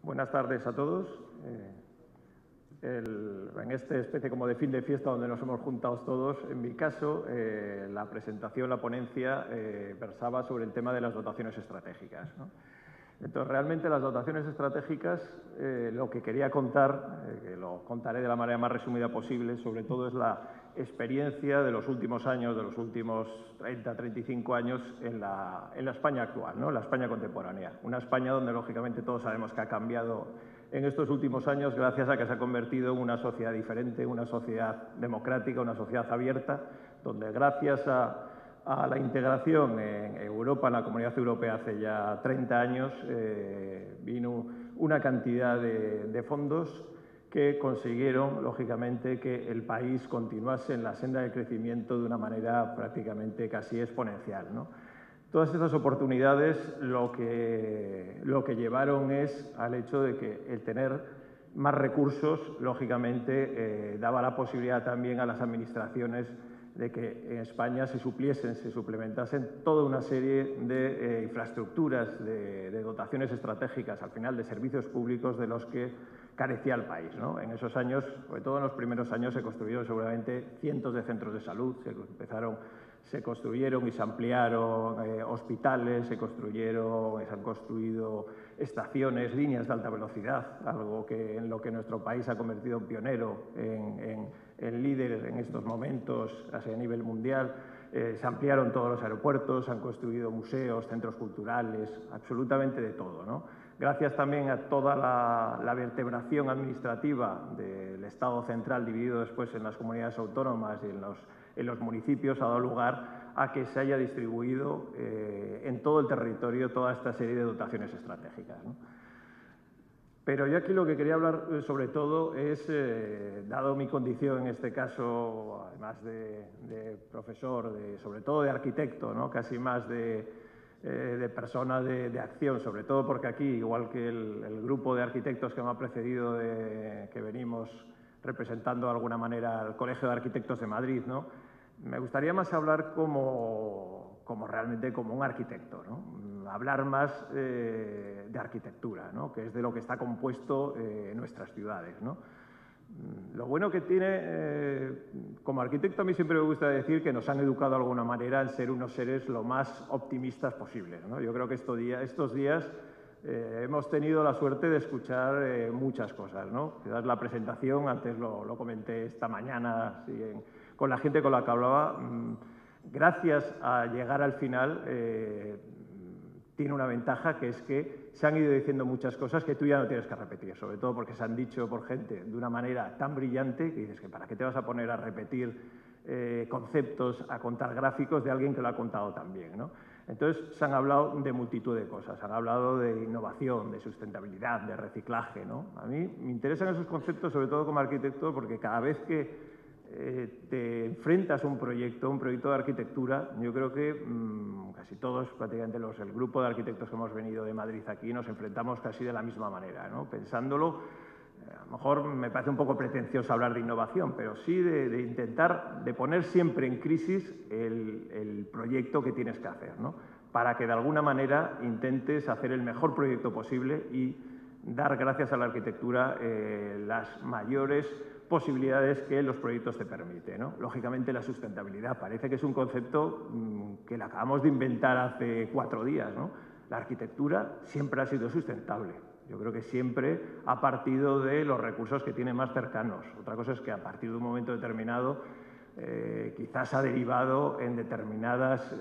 Buenas tardes a todos. En esta especie como de fin de fiesta donde nos hemos juntado todos, en mi caso, la presentación, la ponencia, versaba sobre el tema de las dotaciones estratégicas, ¿no? Entonces, realmente las dotaciones estratégicas, lo que quería contar, que lo contaré de la manera más resumida posible, sobre todo es la experiencia de los últimos años, de los últimos 30, 35 años en la España actual, ¿no? La España contemporánea. Una España donde, lógicamente, todos sabemos que ha cambiado en estos últimos años gracias a que se ha convertido en una sociedad diferente, una sociedad democrática, una sociedad abierta, donde gracias a la integración en Europa, en la Comunidad Europea, hace ya 30 años, vino una cantidad de fondos que consiguieron, lógicamente, que el país continuase en la senda de crecimiento de una manera prácticamente casi exponencial, ¿no? Todas estas oportunidades lo que llevaron es al hecho de que el tener más recursos, lógicamente, daba la posibilidad también a las administraciones de que en España se supliesen, se suplementasen toda una serie de infraestructuras, de dotaciones estratégicas, al final de servicios públicos de los que carecía el país, ¿no? En esos años, sobre todo en los primeros años, se construyeron seguramente cientos de centros de salud, se construyeron y se ampliaron hospitales, se han construido estaciones, líneas de alta velocidad, algo en lo que nuestro país se ha convertido en pionero, en líder en estos momentos a nivel mundial. Se ampliaron todos los aeropuertos, se han construido museos, centros culturales, absolutamente de todo, ¿no? Gracias también a toda la vertebración administrativa del Estado central, dividido después en las comunidades autónomas y en los municipios, ha dado lugar a que se haya distribuido en todo el territorio toda esta serie de dotaciones estratégicas, ¿no? Pero yo aquí lo que quería hablar sobre todo es, dado mi condición en este caso, además de profesor, sobre todo de arquitecto, ¿no? Casi más de persona de acción, sobre todo porque aquí, igual que el grupo de arquitectos que me ha precedido, que venimos representando de alguna manera al Colegio de Arquitectos de Madrid, ¿no? Me gustaría más hablar realmente como un arquitecto, ¿no? Hablar más de arquitectura, ¿no? Que es de lo que está compuesto nuestras ciudades, ¿no? Lo bueno que tiene, como arquitecto, a mí siempre me gusta decir que nos han educado de alguna manera en ser unos seres lo más optimistas posibles, ¿no? Yo creo que estos días hemos tenido la suerte de escuchar muchas cosas, ¿no? Quizás la presentación, antes lo comenté esta mañana con la gente con la que hablaba, gracias a llegar al final, tiene una ventaja, que es que se han ido diciendo muchas cosas que tú ya no tienes que repetir, sobre todo porque se han dicho por gente de una manera tan brillante que dices que para qué te vas a poner a repetir conceptos, a contar gráficos de alguien que lo ha contado tan bien, ¿no? Entonces, se han hablado de multitud de cosas, se han hablado de innovación, de sustentabilidad, de reciclaje, ¿no? A mí me interesan esos conceptos, sobre todo como arquitecto, porque cada vez que te enfrentas a un proyecto de arquitectura, yo creo que casi todos, prácticamente el grupo de arquitectos que hemos venido de Madrid aquí, nos enfrentamos casi de la misma manera, ¿no? Pensándolo, a lo mejor me parece un poco pretencioso hablar de innovación, pero sí de intentar de poner siempre en crisis el proyecto que tienes que hacer, ¿no? Para que de alguna manera intentes hacer el mejor proyecto posible y dar, gracias a la arquitectura, las mayores posibilidades que los proyectos te permiten, ¿no? Lógicamente, la sustentabilidad parece que es un concepto que lo acabamos de inventar hace 4 días, ¿no? La arquitectura siempre ha sido sustentable. Yo creo que siempre ha partido de los recursos que tiene más cercanos. Otra cosa es que a partir de un momento determinado quizás ha derivado en determinadas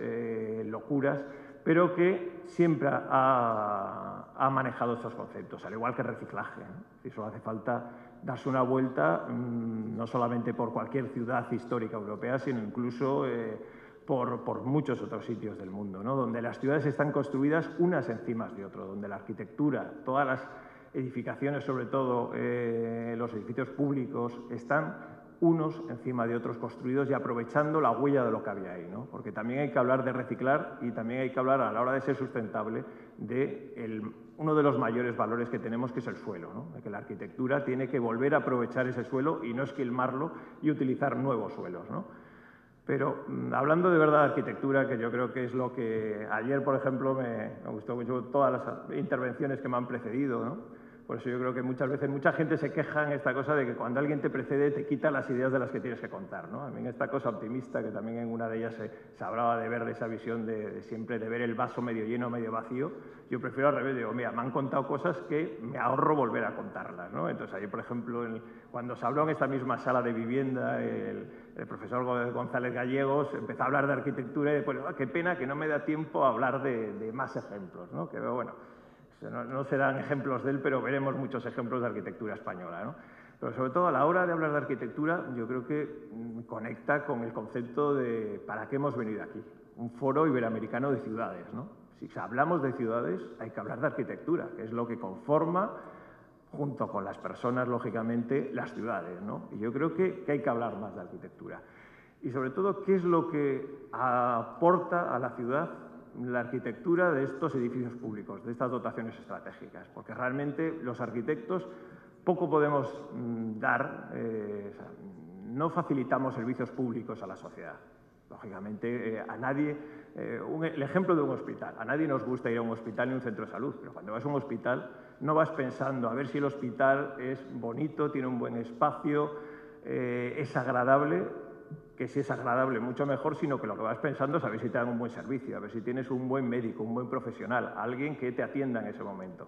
locuras, pero que siempre ha manejado estos conceptos, al igual que el reciclaje, ¿no? Y solo hace falta darse una vuelta, no solamente por cualquier ciudad histórica europea, sino incluso por muchos otros sitios del mundo, ¿no? Donde las ciudades están construidas unas encima de otras, donde la arquitectura, todas las edificaciones, sobre todo los edificios públicos, están unos encima de otros construidos y aprovechando la huella de lo que había ahí, ¿no? Porque también hay que hablar de reciclar y también hay que hablar, a la hora de ser sustentable, de uno de los mayores valores que tenemos, que es el suelo, ¿no? De que la arquitectura tiene que volver a aprovechar ese suelo y no esquilmarlo y utilizar nuevos suelos, ¿no? Pero hablando de verdad de arquitectura, que yo creo que es lo que ayer, por ejemplo, me gustó mucho todas las intervenciones que me han precedido, ¿no? Por eso yo creo que muchas veces mucha gente se queja en esta cosa de que cuando alguien te precede te quita las ideas de las que tienes que contar, ¿no? A mí en esta cosa optimista, que también en una de ellas se hablaba de ver esa visión de siempre de ver el vaso medio lleno, medio vacío, yo prefiero al revés, digo, mira, me han contado cosas que me ahorro volver a contarlas, ¿no? Entonces ahí, por ejemplo, cuando se habló en esta misma sala de vivienda, el profesor González Gallegos empezó a hablar de arquitectura y después, qué pena que no me da tiempo a hablar de más ejemplos, ¿no? Que bueno, no serán ejemplos de él, pero veremos muchos ejemplos de arquitectura española, ¿no? Pero sobre todo a la hora de hablar de arquitectura, yo creo que conecta con el concepto de ¿para qué hemos venido aquí? Un foro iberoamericano de ciudades, ¿no? Si hablamos de ciudades, hay que hablar de arquitectura, que es lo que conforma, junto con las personas, lógicamente, las ciudades, ¿no? Y yo creo que hay que hablar más de arquitectura. Y sobre todo, ¿qué es lo que aporta a la ciudad la arquitectura de estos edificios públicos, de estas dotaciones estratégicas? Porque realmente los arquitectos poco podemos dar, no facilitamos servicios públicos a la sociedad. Lógicamente, a nadie, el ejemplo de un hospital, a nadie nos gusta ir a un hospital ni a un centro de salud, pero cuando vas a un hospital no vas pensando a ver si el hospital es bonito, tiene un buen espacio, es agradable, que si es agradable mucho mejor, sino que lo que vas pensando es a ver si te dan un buen servicio, a ver si tienes un buen médico, un buen profesional, alguien que te atienda en ese momento.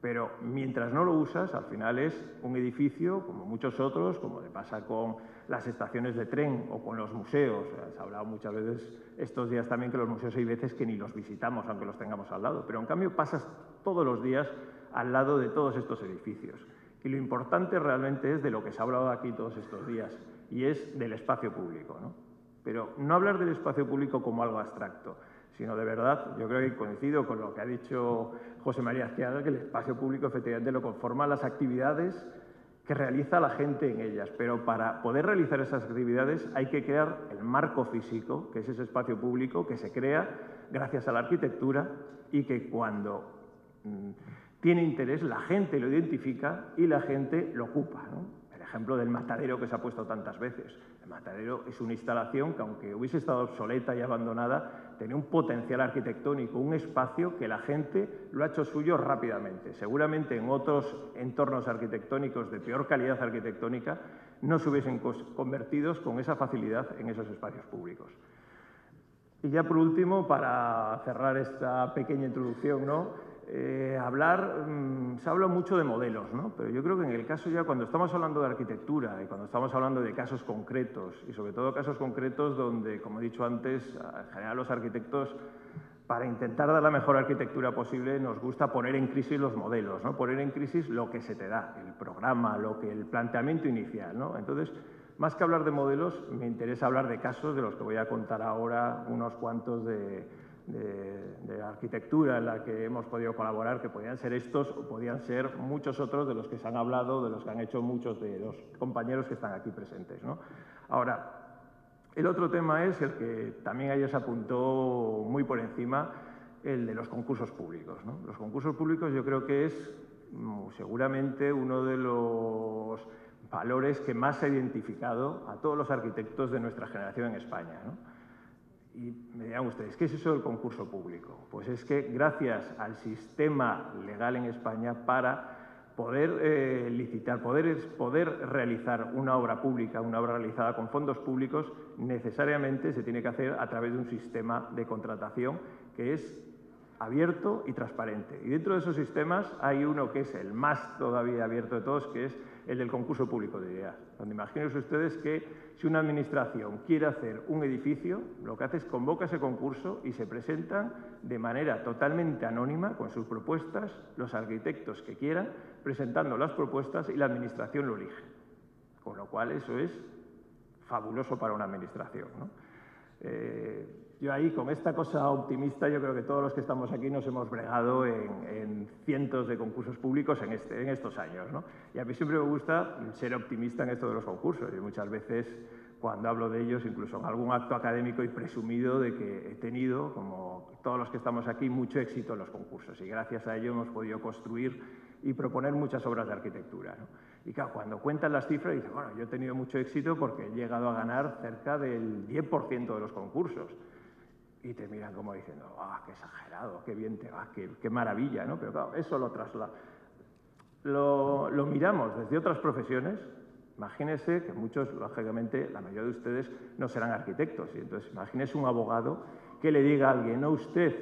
Pero mientras no lo usas, al final es un edificio, como muchos otros, como le pasa con las estaciones de tren o con los museos. Se ha hablado muchas veces estos días también que los museos hay veces que ni los visitamos, aunque los tengamos al lado. Pero en cambio pasas todos los días al lado de todos estos edificios. Y lo importante realmente es de lo que se ha hablado aquí todos estos días, y es del espacio público, ¿no? Pero no hablar del espacio público como algo abstracto, sino de verdad, yo creo que coincido con lo que ha dicho José María Azqueaga, que el espacio público efectivamente lo conforman las actividades que realiza la gente en ellas, pero para poder realizar esas actividades hay que crear el marco físico, que es ese espacio público que se crea gracias a la arquitectura y que cuando tiene interés la gente lo identifica y la gente lo ocupa, ¿no? El ejemplo del matadero que se ha puesto tantas veces. El matadero es una instalación que, aunque hubiese estado obsoleta y abandonada, tenía un potencial arquitectónico, un espacio que la gente lo ha hecho suyo rápidamente. Seguramente en otros entornos arquitectónicos de peor calidad arquitectónica no se hubiesen convertido con esa facilidad en esos espacios públicos. Y ya por último, para cerrar esta pequeña introducción, ¿no? Se habla mucho de modelos, ¿no? Pero yo creo que en el caso ya, cuando estamos hablando de arquitectura y cuando estamos hablando de casos concretos, y sobre todo casos concretos donde, como he dicho antes, en general los arquitectos, para intentar dar la mejor arquitectura posible, nos gusta poner en crisis los modelos, ¿no? Poner en crisis lo que se te da, el programa, el planteamiento inicial, ¿no? Entonces, más que hablar de modelos, me interesa hablar de casos de los que voy a contar ahora unos cuantos de arquitectura en la que hemos podido colaborar, que podían ser estos o podían ser muchos otros de los que se han hablado, de los que han hecho muchos de los compañeros que están aquí presentes, ¿no? Ahora, el otro tema es el que también ayer se apuntó muy por encima, el de los concursos públicos, ¿no? Los concursos públicos yo creo que es seguramente uno de los valores que más ha identificado a todos los arquitectos de nuestra generación en España, ¿no? Y me dirán ustedes, ¿qué es eso del concurso público? Pues es que gracias al sistema legal en España, para poder licitar, poder realizar una obra pública, una obra realizada con fondos públicos, necesariamente se tiene que hacer a través de un sistema de contratación que es abierto y transparente. Y dentro de esos sistemas hay uno que es el más todavía abierto de todos, que es el del concurso público de ideas. Donde imagínense ustedes que si una administración quiere hacer un edificio, lo que hace es convoca ese concurso y se presentan de manera totalmente anónima con sus propuestas los arquitectos que quieran, presentando las propuestas y la administración lo elige. Con lo cual eso es fabuloso para una administración, ¿no? Yo ahí, con esta cosa optimista, yo creo que todos los que estamos aquí nos hemos bregado en cientos de concursos públicos en estos años, ¿no? Y a mí siempre me gusta ser optimista en esto de los concursos. Y muchas veces, cuando hablo de ellos, incluso en algún acto académico, he presumido de que he tenido, como todos los que estamos aquí, mucho éxito en los concursos. Y gracias a ello hemos podido construir y proponer muchas obras de arquitectura, ¿no? Y claro, cuando cuentan las cifras, dicen, bueno, yo he tenido mucho éxito porque he llegado a ganar cerca del 10% de los concursos. Y te miran como diciendo, ¡ah, qué exagerado, qué bien te va, qué maravilla!, ¿no? Pero claro, eso lo traslada. lo miramos desde otras profesiones, imagínese que muchos, lógicamente, la mayoría de ustedes no serán arquitectos. Y entonces, imagínese un abogado que le diga a alguien, no, usted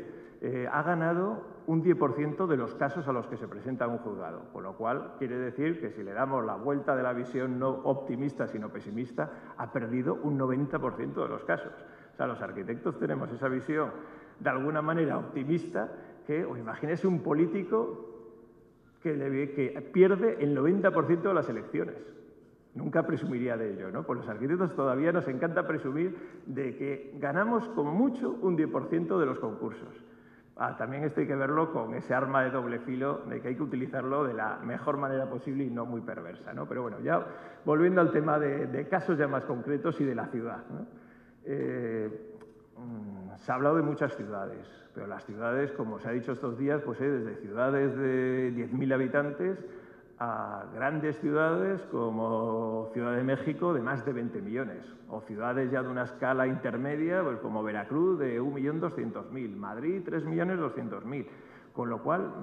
ha ganado un 10% de los casos a los que se presenta un juzgado. Con lo cual, quiere decir que si le damos la vuelta de la visión no optimista, sino pesimista, ha perdido un 90% de los casos. O sea, los arquitectos tenemos esa visión de alguna manera optimista que, o imagínese un político que pierde el 90% de las elecciones. Nunca presumiría de ello, ¿no? Pues los arquitectos todavía nos encanta presumir de que ganamos como mucho un 10% de los concursos. También esto hay que verlo con ese arma de doble filo de que hay que utilizarlo de la mejor manera posible y no muy perversa, ¿no? Pero bueno, ya volviendo al tema de casos ya más concretos y de la ciudad, ¿no? Se ha hablado de muchas ciudades, pero las ciudades, como se ha dicho estos días, pues desde ciudades de 10.000 habitantes a grandes ciudades como Ciudad de México de más de 20 millones, o ciudades ya de una escala intermedia, pues como Veracruz de 1.200.000, Madrid 3.200.000, con lo cual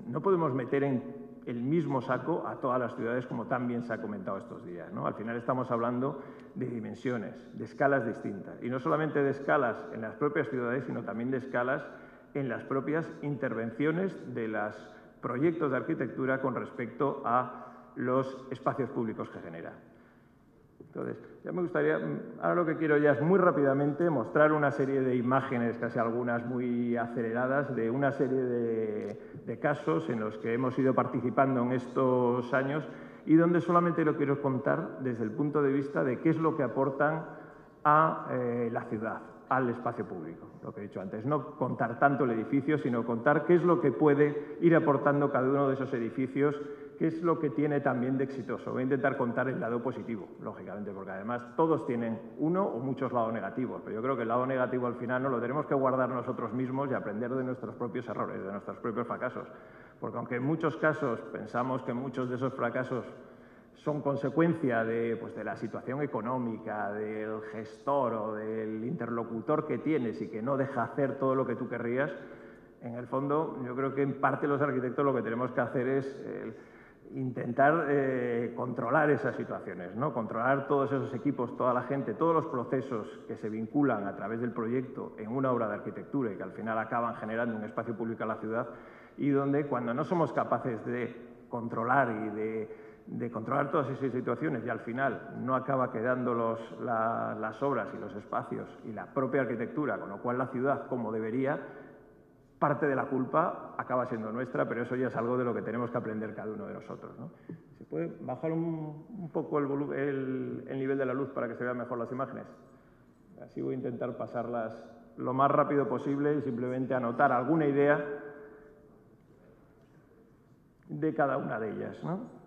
no podemos meter en el mismo saco a todas las ciudades como tan bien se ha comentado estos días, ¿no? Al final estamos hablando de dimensiones, de escalas distintas, y no solamente de escalas en las propias ciudades, sino también de escalas en las propias intervenciones de los proyectos de arquitectura con respecto a los espacios públicos que genera. Entonces, ya me gustaría, ahora lo que quiero ya es muy rápidamente mostrar una serie de imágenes, casi algunas muy aceleradas, de una serie de casos en los que hemos ido participando en estos años y donde solamente lo quiero contar desde el punto de vista de qué es lo que aportan a la ciudad, al espacio público, lo que he dicho antes. No contar tanto el edificio, sino contar qué es lo que puede ir aportando cada uno de esos edificios, qué es lo que tiene también de exitoso. Voy a intentar contar el lado positivo, lógicamente, porque además todos tienen uno o muchos lados negativos, pero yo creo que el lado negativo al final no lo tenemos que guardar nosotros mismos y aprender de nuestros propios errores, de nuestros propios fracasos. Porque aunque en muchos casos pensamos que muchos de esos fracasos son consecuencia de la situación económica, del gestor o del interlocutor que tienes y que no deja hacer todo lo que tú querrías, en el fondo yo creo que en parte los arquitectos lo que tenemos que hacer es intentar controlar esas situaciones, ¿no? Controlar todos esos equipos, toda la gente, todos los procesos que se vinculan a través del proyecto en una obra de arquitectura y que al final acaban generando un espacio público en la ciudad, y donde cuando no somos capaces de controlar y de controlar todas esas situaciones y al final no acaba quedando las obras y los espacios y la propia arquitectura, con lo cual la ciudad como debería, parte de la culpa acaba siendo nuestra, pero eso ya es algo de lo que tenemos que aprender cada uno de nosotros, ¿no? ¿Se puede bajar un poco el nivel de la luz para que se vean mejor las imágenes? Así voy a intentar pasarlas lo más rápido posible y simplemente anotar alguna idea de cada una de ellas, ¿no?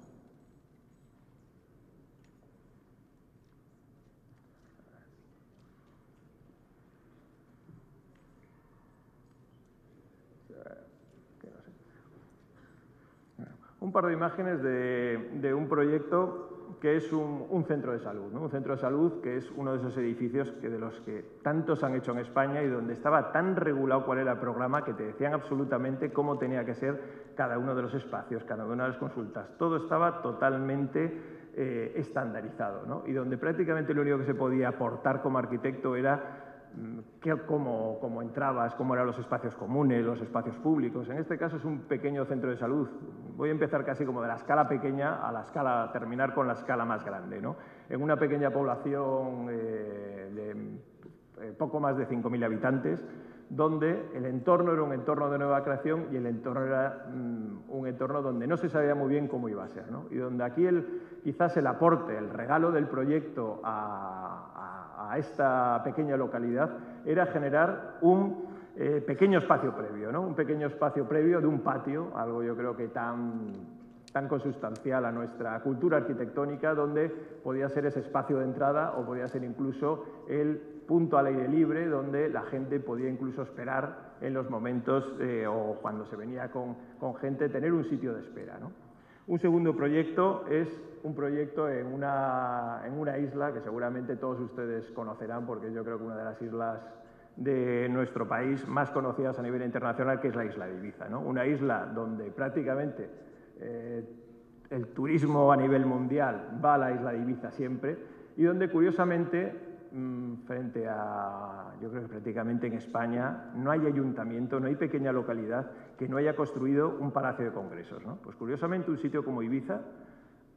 Un par de imágenes de un proyecto que es un centro de salud, ¿no? Un centro de salud que es uno de esos edificios de los que tantos han hecho en España y donde estaba tan regulado cuál era el programa que te decían absolutamente cómo tenía que ser cada uno de los espacios, cada una de las consultas. Todo estaba totalmente estandarizado, ¿no? Y donde prácticamente lo único que se podía aportar como arquitecto era cómo entrabas, cómo eran los espacios comunes, los espacios públicos. En este caso es un pequeño centro de salud. Voy a empezar casi como de la escala pequeña a la escala, terminar con la escala más grande, ¿no? En una pequeña población de poco más de 5.000 habitantes, donde el entorno era un entorno de nueva creación y el entorno era un entorno donde no se sabía muy bien cómo iba a ser, ¿no? Y donde aquí quizás el aporte, el regalo del proyecto a esta pequeña localidad era generar un pequeño espacio previo, ¿no? Un pequeño espacio previo de un patio, algo yo creo que tan consustancial a nuestra cultura arquitectónica, donde podía ser ese espacio de entrada o podía ser incluso el punto al aire libre, donde la gente podía incluso esperar en los momentos o cuando se venía con gente, tener un sitio de espera, ¿no? Un segundo proyecto es un proyecto en una isla que seguramente todos ustedes conocerán, porque yo creo que una de las islas de nuestro país más conocidas a nivel internacional, que es la isla de Ibiza, ¿no? Una isla donde prácticamente el turismo a nivel mundial va a la isla de Ibiza siempre, y donde curiosamente, frente a, yo creo que prácticamente en España, no hay ayuntamiento, no hay pequeña localidad que no haya construido un palacio de congresos, ¿no? Pues curiosamente un sitio como Ibiza,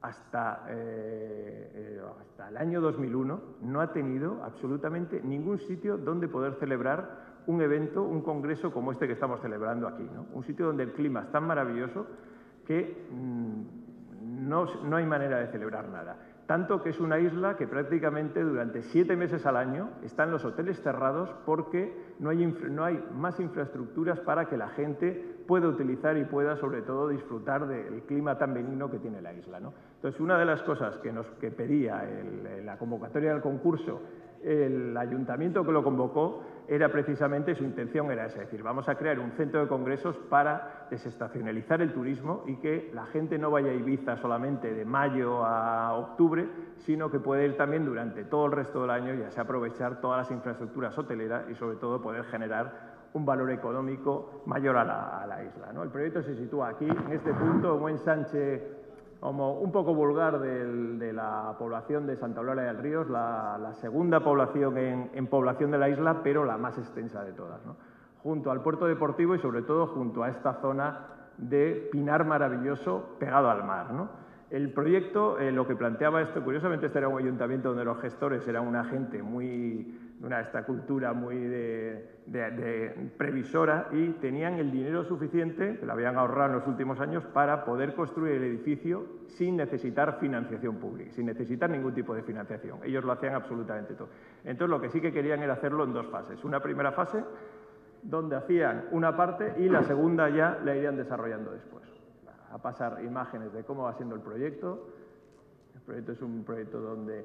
hasta el año 2001, no ha tenido absolutamente ningún sitio donde poder celebrar un evento, un congreso como este que estamos celebrando aquí, ¿no? Un sitio donde el clima es tan maravilloso que no hay manera de celebrar nada. Tanto que es una isla que prácticamente durante 7 meses al año están los hoteles cerrados porque no hay más infraestructuras para que la gente pueda utilizar y pueda, sobre todo, disfrutar del clima tan benigno que tiene la isla, ¿no? Entonces, una de las cosas que pedía la convocatoria del concurso, el ayuntamiento que lo convocó, era precisamente, su intención era esa, es decir, vamos a crear un centro de congresos para desestacionalizar el turismo y que la gente no vaya a Ibiza solamente de mayo a octubre, sino que pueda ir también durante todo el resto del año y así aprovechar todas las infraestructuras hoteleras y, sobre todo, poder generar un valor económico mayor a la isla, ¿no? El proyecto se sitúa aquí, en este punto, en un ensanche como un poco vulgar de la población de Santa Eulalia del Río, la segunda población en población de la isla, pero la más extensa de todas, ¿no? Junto al puerto deportivo y, sobre todo, junto a esta zona de pinar maravilloso pegado al mar, ¿no? El proyecto, lo que planteaba esto, curiosamente este era un ayuntamiento donde los gestores eran una gente esta cultura muy de previsora, y tenían el dinero suficiente, que lo habían ahorrado en los últimos años, para poder construir el edificio sin necesitar financiación pública, sin necesitar ningún tipo de financiación. Ellos lo hacían absolutamente todo. Entonces, lo que sí que querían era hacerlo en 2 fases. Una primera fase, donde hacían una parte, y la segunda ya la irían desarrollando después. A pasar imágenes de cómo va siendo el proyecto. El proyecto es un proyecto donde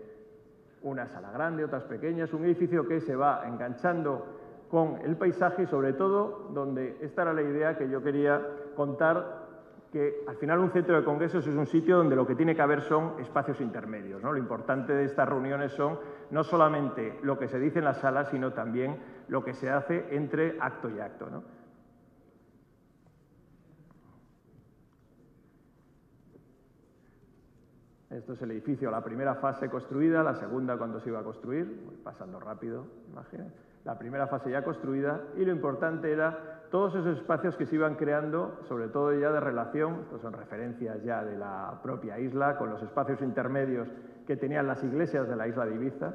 una sala grande, otras pequeñas, un edificio que se va enganchando con el paisaje y, sobre todo, donde esta era la idea que yo quería contar, que al final un centro de congresos es un sitio donde lo que tiene que haber son espacios intermedios, ¿no? Lo importante de estas reuniones son no solamente lo que se dice en las salas, sino también lo que se hace entre acto y acto, ¿no? Esto es el edificio, la primera fase construida, la segunda cuando se iba a construir, voy pasando rápido, imágenes. La primera fase ya construida, y lo importante era todos esos espacios que se iban creando, sobre todo ya de relación, estos son referencias ya de la propia isla, con los espacios intermedios que tenían las iglesias de la isla de Ibiza,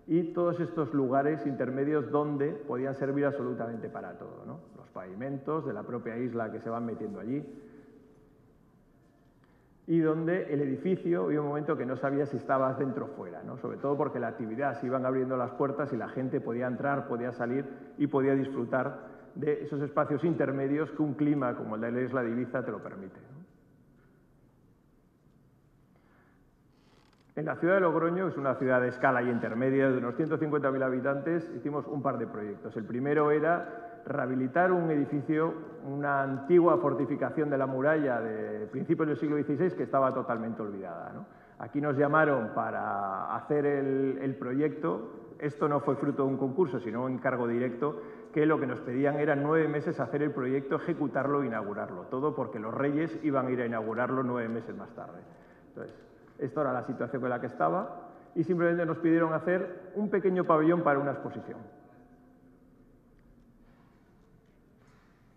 y todos estos lugares intermedios donde podían servir absolutamente para todo, ¿no? Los pavimentos de la propia isla que se van metiendo allí, y donde el edificio, había un momento que no sabía si estabas dentro o fuera, ¿no? Sobre todo porque la actividad, se iban abriendo las puertas y la gente podía entrar, podía salir y podía disfrutar de esos espacios intermedios que un clima como el de la isla de Ibiza te lo permite, ¿no? En la ciudad de Logroño, es una ciudad de escala y intermedia, de unos 150.000 habitantes, hicimos un par de proyectos. El primero era rehabilitar un edificio, una antigua fortificación de la muralla de principios del siglo XVI que estaba totalmente olvidada, ¿no? Aquí nos llamaron para hacer el proyecto. Esto no fue fruto de un concurso, sino un encargo directo, que lo que nos pedían eran 9 meses hacer el proyecto, ejecutarlo e inaugurarlo. Todo porque los Reyes iban a ir a inaugurarlo 9 meses más tarde. Entonces, esto era la situación en la que estaba, y simplemente nos pidieron hacer un pequeño pabellón para una exposición.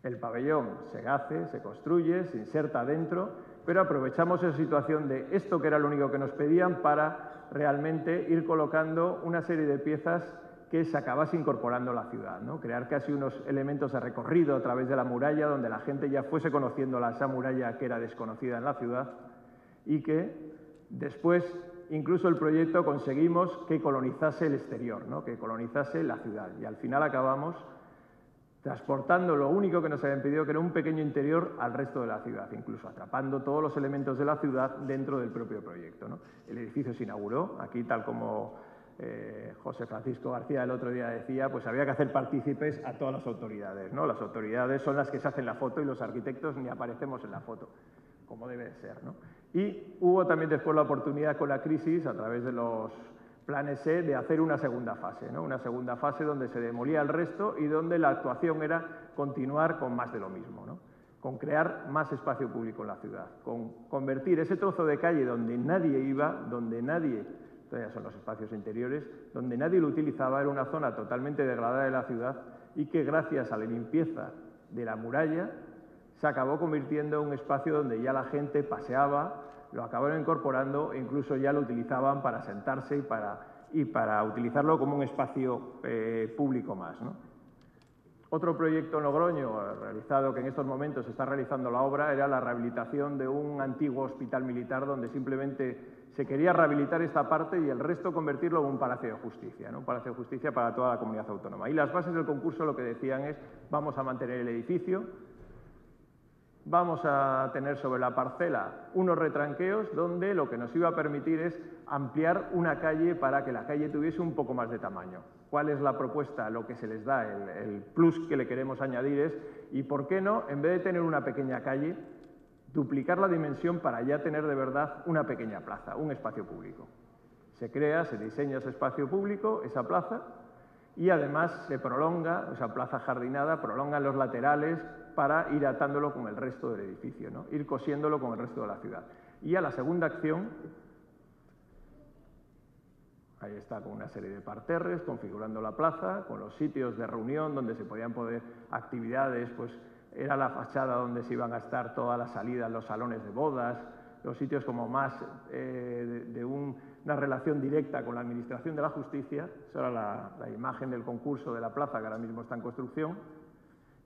El pabellón se hace, se construye, se inserta dentro, pero aprovechamos esa situación de esto, que era lo único que nos pedían, para realmente ir colocando una serie de piezas que se acabase incorporando a la ciudad, ¿no? Crear casi unos elementos de recorrido a través de la muralla, donde la gente ya fuese conociendo esa muralla que era desconocida en la ciudad, y que después, incluso el proyecto, conseguimos que colonizase el exterior, ¿no? Que colonizase la ciudad, y al final acabamos transportando lo único que nos habían pedido, que era un pequeño interior, al resto de la ciudad, incluso atrapando todos los elementos de la ciudad dentro del propio proyecto, ¿no? El edificio se inauguró aquí, tal como José Francisco García el otro día decía, pues había que hacer partícipes a todas las autoridades, ¿no? Las autoridades son las que se hacen la foto y los arquitectos ni aparecemos en la foto, como debe de ser, ¿no? Y hubo también después la oportunidad, con la crisis, a través de los planes E, de hacer una segunda fase, ¿no? Una segunda fase donde se demolía el resto y donde la actuación era continuar con más de lo mismo, ¿no? con crear más espacio público en la ciudad, con convertir ese trozo de calle donde nadie iba, donde nadie, todavía son los espacios interiores, donde nadie lo utilizaba, era una zona totalmente degradada de la ciudad y que gracias a la limpieza de la muralla se acabó convirtiendo en un espacio donde ya la gente paseaba, lo acabaron incorporando e incluso ya lo utilizaban para sentarse y para utilizarlo como un espacio público más, ¿no? Otro proyecto en Logroño realizado, que en estos momentos se está realizando la obra, era la rehabilitación de un antiguo hospital militar donde simplemente se quería rehabilitar esta parte y el resto convertirlo en un palacio de justicia, ¿no? Un palacio de justicia para toda la comunidad autónoma. Y las bases del concurso lo que decían es: vamos a mantener el edificio, vamos a tener sobre la parcela unos retranqueos donde lo que nos iba a permitir es ampliar una calle para que la calle tuviese un poco más de tamaño. ¿Cuál es la propuesta? Lo que se les da, el plus que le queremos añadir es, ¿y por qué no, en vez de tener una pequeña calle, duplicar la dimensión para ya tener de verdad una pequeña plaza, un espacio público? Se crea, se diseña ese espacio público, esa plaza, y además se prolonga, esa plaza jardinada, prolongan los laterales para ir atándolo con el resto del edificio, ¿no? Ir cosiéndolo con el resto de la ciudad. Y a la segunda acción, ahí está, con una serie de parterres, configurando la plaza, con los sitios de reunión donde se podían poner actividades, pues era la fachada donde se iban a estar todas las salidas, los salones de bodas, los sitios como más de una relación directa con la administración de la justicia. Esa era la imagen del concurso de la plaza, que ahora mismo está en construcción.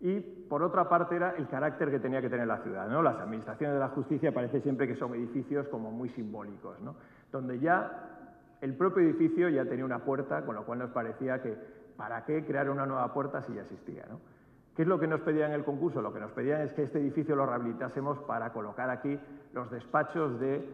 Y, por otra parte, era el carácter que tenía que tener la ciudad, ¿no? Las administraciones de la justicia parece siempre que son edificios como muy simbólicos, ¿no? Donde ya el propio edificio ya tenía una puerta, con lo cual nos parecía que ¿para qué crear una nueva puerta si ya existía, ¿no? ¿Qué es lo que nos pedían en el concurso? Lo que nos pedían es que este edificio lo rehabilitásemos para colocar aquí los despachos del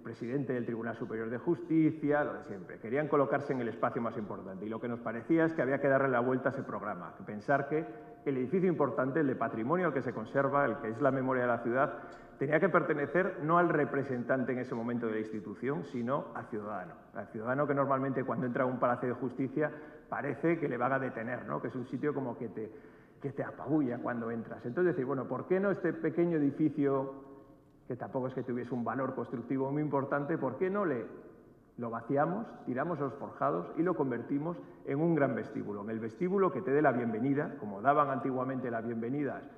presidente del Tribunal Superior de Justicia, lo de siempre. Querían colocarse en el espacio más importante y lo que nos parecía es que había que darle la vuelta a ese programa, pensar que el edificio importante, el de patrimonio, el que se conserva, el que es la memoria de la ciudad, tenía que pertenecer no al representante en ese momento de la institución, sino al ciudadano que normalmente cuando entra a un palacio de justicia parece que le van a detener, ¿no? Que es un sitio como que te apabulla cuando entras. Entonces decir, bueno, ¿por qué no este pequeño edificio, que tampoco es que tuviese un valor constructivo muy importante, ¿por qué no lo vaciamos, tiramos los forjados y lo convertimos en un gran vestíbulo? En el vestíbulo que te dé la bienvenida, como daban antiguamente las bienvenidas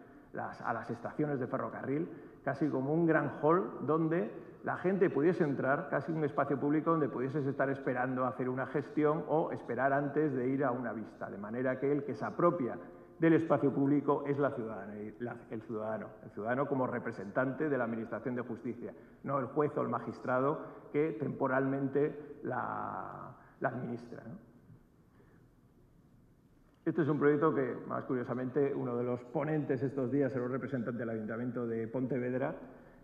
a las estaciones de ferrocarril, casi como un gran hall donde la gente pudiese entrar, casi un espacio público donde pudieses estar esperando a hacer una gestión o esperar antes de ir a una vista, de manera que el que se apropia del espacio público es el ciudadano como representante de la Administración de Justicia, no el juez o el magistrado que temporalmente la administra, ¿no? Este es un proyecto que, más curiosamente, uno de los ponentes estos días era un representante del Ayuntamiento de Pontevedra,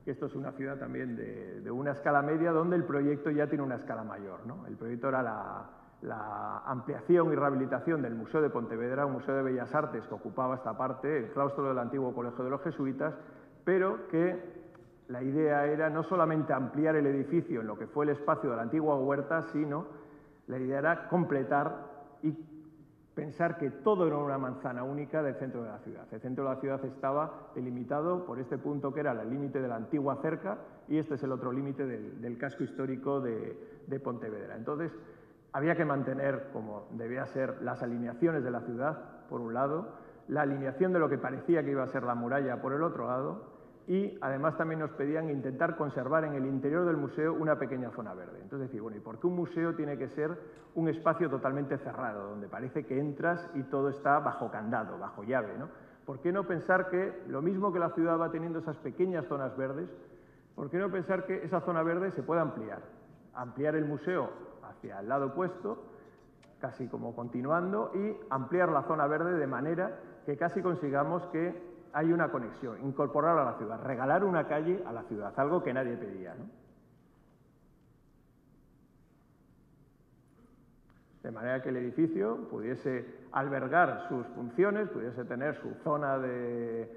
que esto es una ciudad también de una escala media, donde el proyecto ya tiene una escala mayor, ¿no? El proyecto era la ampliación y rehabilitación del Museo de Pontevedra, un museo de bellas artes que ocupaba esta parte, el claustro del antiguo Colegio de los Jesuitas, pero que la idea era no solamente ampliar el edificio en lo que fue el espacio de la antigua huerta, sino la idea era completar y pensar que todo era una manzana única del centro de la ciudad. El centro de la ciudad estaba delimitado por este punto que era el límite de la antigua cerca y este es el otro límite del casco histórico de Pontevedra. Entonces, había que mantener, como debía ser, las alineaciones de la ciudad, por un lado, la alineación de lo que parecía que iba a ser la muralla, por el otro lado, y además también nos pedían intentar conservar en el interior del museo una pequeña zona verde. Entonces, decir, bueno, ¿y por qué un museo tiene que ser un espacio totalmente cerrado, donde parece que entras y todo está bajo candado, bajo llave, ¿no? ¿Por qué no pensar que, lo mismo que la ciudad va teniendo esas pequeñas zonas verdes, ¿por qué no pensar que esa zona verde se puede ampliar? Ampliar el museo hacia el lado opuesto, casi como continuando, y ampliar la zona verde de manera que casi consigamos que hay una conexión, incorporar a la ciudad, regalar una calle a la ciudad, algo que nadie pedía, ¿no? De manera que el edificio pudiese albergar sus funciones, pudiese tener su zona de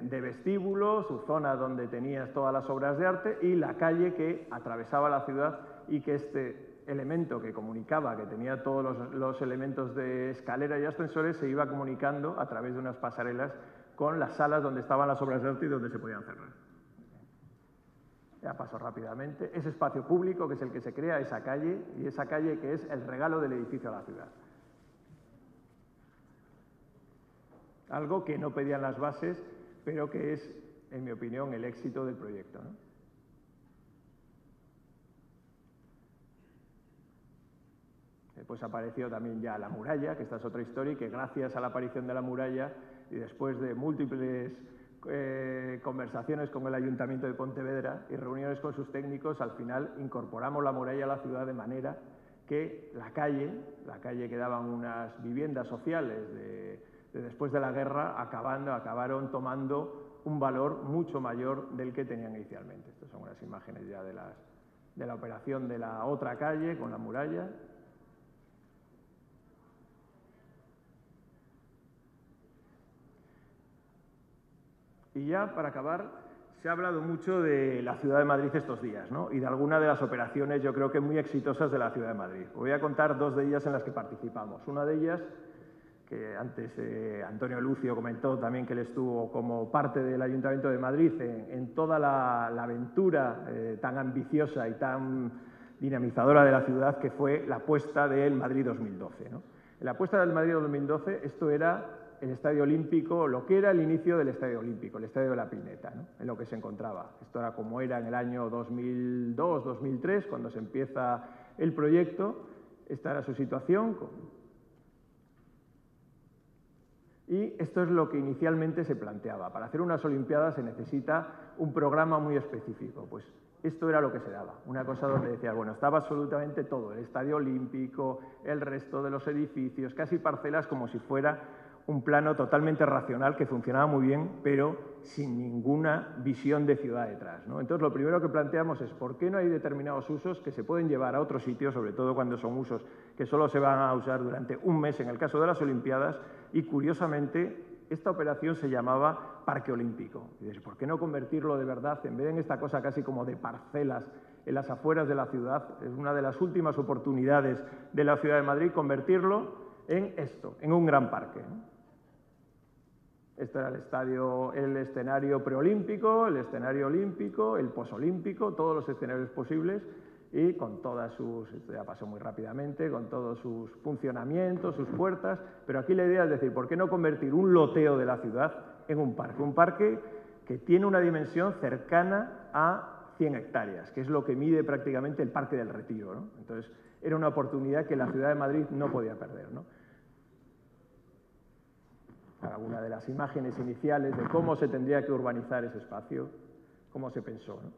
vestíbulo, su zona donde tenías todas las obras de arte y la calle que atravesaba la ciudad y que este elemento que comunicaba, que tenía todos los elementos de escalera y ascensores, se iba comunicando a través de unas pasarelas con las salas donde estaban las obras de arte y donde se podían cerrar. Ya paso rápidamente. Ese espacio público que es el que se crea, esa calle, y esa calle que es el regalo del edificio a la ciudad. Algo que no pedían las bases, pero que es, en mi opinión, el éxito del proyecto, ¿no? Después apareció también ya la muralla, que esta es otra historia, y que gracias a la aparición de la muralla y después de múltiples conversaciones con el Ayuntamiento de Pontevedra y reuniones con sus técnicos, al final incorporamos la muralla a la ciudad de manera que la calle que daban unas viviendas sociales de después de la guerra, acabaron tomando un valor mucho mayor del que tenían inicialmente. Estas son unas imágenes ya de la operación de la otra calle con la muralla. Y ya, para acabar, se ha hablado mucho de la Ciudad de Madrid estos días, ¿no? Y de algunas de las operaciones, yo creo que muy exitosas de la Ciudad de Madrid. Voy a contar dos de ellas en las que participamos. Una de ellas, que antes Antonio Lucio comentó también que él estuvo como parte del Ayuntamiento de Madrid en toda la aventura tan ambiciosa y tan dinamizadora de la ciudad, que fue la apuesta del Madrid 2012, ¿no? En la apuesta del Madrid 2012, esto era el Estadio Olímpico, lo que era el inicio del Estadio Olímpico, el Estadio de la Pineta, ¿no? En lo que se encontraba. Esto era como era en el año 2002, 2003, cuando se empieza el proyecto. Esta era su situación. Y esto es lo que inicialmente se planteaba. Para hacer unas Olimpiadas se necesita un programa muy específico. Pues esto era lo que se daba. Una cosa donde decía, bueno, estaba absolutamente todo, el Estadio Olímpico, el resto de los edificios, casi parcelas como si fuera un plano totalmente racional que funcionaba muy bien, pero sin ninguna visión de ciudad detrás, ¿no? Entonces, lo primero que planteamos es por qué no hay determinados usos que se pueden llevar a otros sitios, sobre todo cuando son usos que solo se van a usar durante un mes en el caso de las Olimpiadas, y curiosamente esta operación se llamaba Parque Olímpico. Y dices, ¿por qué no convertirlo de verdad, en vez de en esta cosa casi como de parcelas en las afueras de la ciudad? Es una de las últimas oportunidades de la Ciudad de Madrid, convertirlo en esto, en un gran parque, ¿no? Este era el escenario preolímpico, el escenario olímpico, el posolímpico, todos los escenarios posibles y con todas sus, esto ya pasó muy rápidamente, con todos sus funcionamientos, sus puertas, pero aquí la idea es decir, ¿por qué no convertir un loteo de la ciudad en un parque? Un parque que tiene una dimensión cercana a 100 hectáreas, que es lo que mide prácticamente el Parque del Retiro, ¿no? Entonces, era una oportunidad que la Ciudad de Madrid no podía perder, ¿no? Alguna de las imágenes iniciales de cómo se tendría que urbanizar ese espacio, cómo se pensó, ¿no?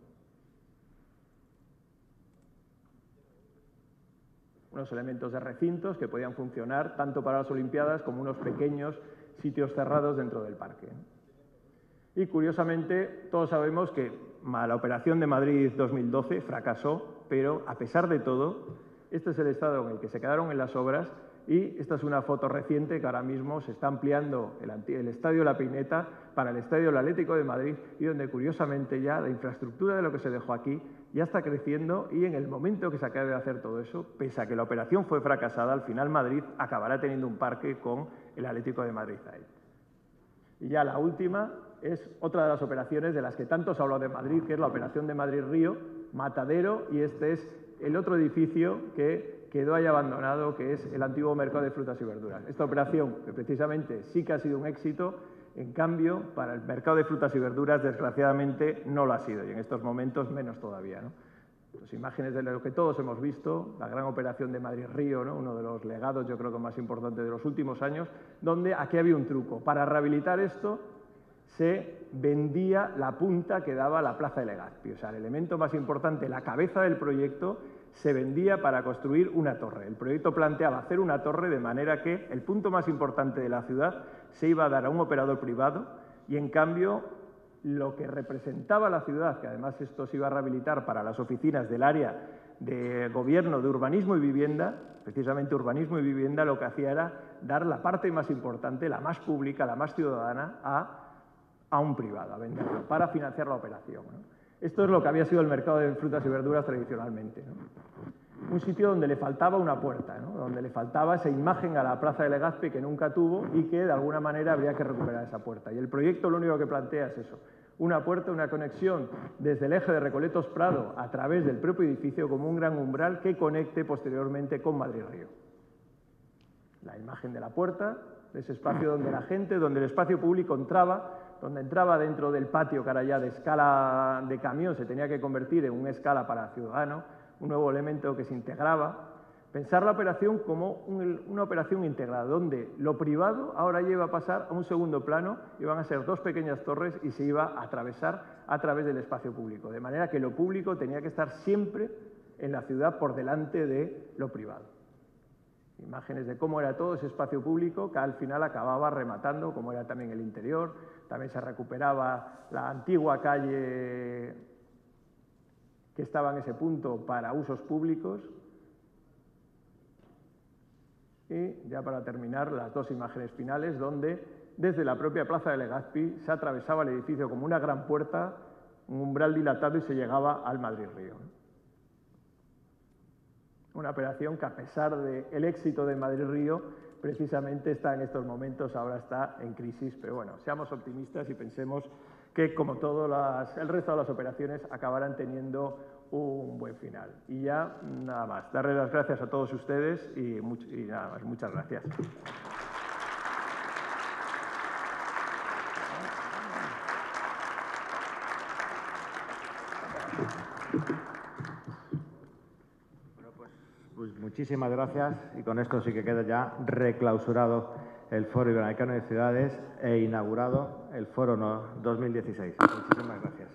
Unos elementos de recintos que podían funcionar tanto para las Olimpiadas como unos pequeños sitios cerrados dentro del parque, ¿no? Y curiosamente todos sabemos que la operación de Madrid 2012 fracasó, pero a pesar de todo, este es el estado en el que se quedaron en las obras. Y esta es una foto reciente que ahora mismo se está ampliando el Estadio La Pineta para el Estadio del Atlético de Madrid y donde curiosamente ya la infraestructura de lo que se dejó aquí ya está creciendo y en el momento que se acabe de hacer todo eso, pese a que la operación fue fracasada, al final Madrid acabará teniendo un parque con el Atlético de Madrid ahí. Y ya la última es otra de las operaciones de las que tanto se ha hablado de Madrid, que es la operación de Madrid-Río, Matadero, y este es el otro edificio que quedó ahí abandonado, que es el antiguo mercado de frutas y verduras. Esta operación, que precisamente sí que ha sido un éxito, en cambio, para el mercado de frutas y verduras, desgraciadamente, no lo ha sido, y en estos momentos menos todavía, ¿no? Las imágenes de lo que todos hemos visto, la gran operación de Madrid-Río, ¿no? Uno de los legados, yo creo que más importantes de los últimos años, donde aquí había un truco. Para rehabilitar esto, se vendía la punta que daba la Plaza de Legazpi. O sea, el elemento más importante, la cabeza del proyecto, se vendía para construir una torre. El proyecto planteaba hacer una torre de manera que el punto más importante de la ciudad se iba a dar a un operador privado y, en cambio, lo que representaba la ciudad, que además esto se iba a rehabilitar para las oficinas del área de gobierno de urbanismo y vivienda, precisamente urbanismo y vivienda, lo que hacía era dar la parte más importante, la más pública, la más ciudadana, a un privado, a venderlo, para financiar la operación, ¿no? Esto es lo que había sido el mercado de frutas y verduras tradicionalmente, ¿no? un sitio donde le faltaba una puerta, ¿no? Donde le faltaba esa imagen a la Plaza de Legazpi que nunca tuvo y que de alguna manera habría que recuperar esa puerta. Y el proyecto lo único que plantea es eso, una puerta, una conexión desde el eje de Recoletos-Prado a través del propio edificio como un gran umbral que conecte posteriormente con Madrid-Río. La imagen de la puerta, de ese espacio donde la gente, donde el espacio público entraba, donde entraba dentro del patio que ahora ya de escala de camión se tenía que convertir en una escala para ciudadano, un nuevo elemento que se integraba. Pensar la operación como una operación integrada, donde lo privado ahora ya iba a pasar a un segundo plano, iban a ser dos pequeñas torres y se iba a atravesar a través del espacio público, de manera que lo público tenía que estar siempre en la ciudad por delante de lo privado. Imágenes de cómo era todo ese espacio público que al final acababa rematando, como era también el interior, también se recuperaba la antigua calle que estaba en ese punto para usos públicos. Y ya para terminar, las dos imágenes finales donde desde la propia Plaza de Legazpi se atravesaba el edificio como una gran puerta, un umbral dilatado y se llegaba al Madrid-Río. Una operación que a pesar del éxito de Madrid-Río, precisamente está en estos momentos, ahora está en crisis, pero bueno, seamos optimistas y pensemos que como todo el resto de las operaciones acabarán teniendo un buen final. Y ya nada más, darles las gracias a todos ustedes y nada más, muchas gracias. Pues muchísimas gracias y con esto sí que queda ya reclausurado el Foro Iberoamericano de Ciudades e inaugurado el Foro 2016. Muchísimas gracias.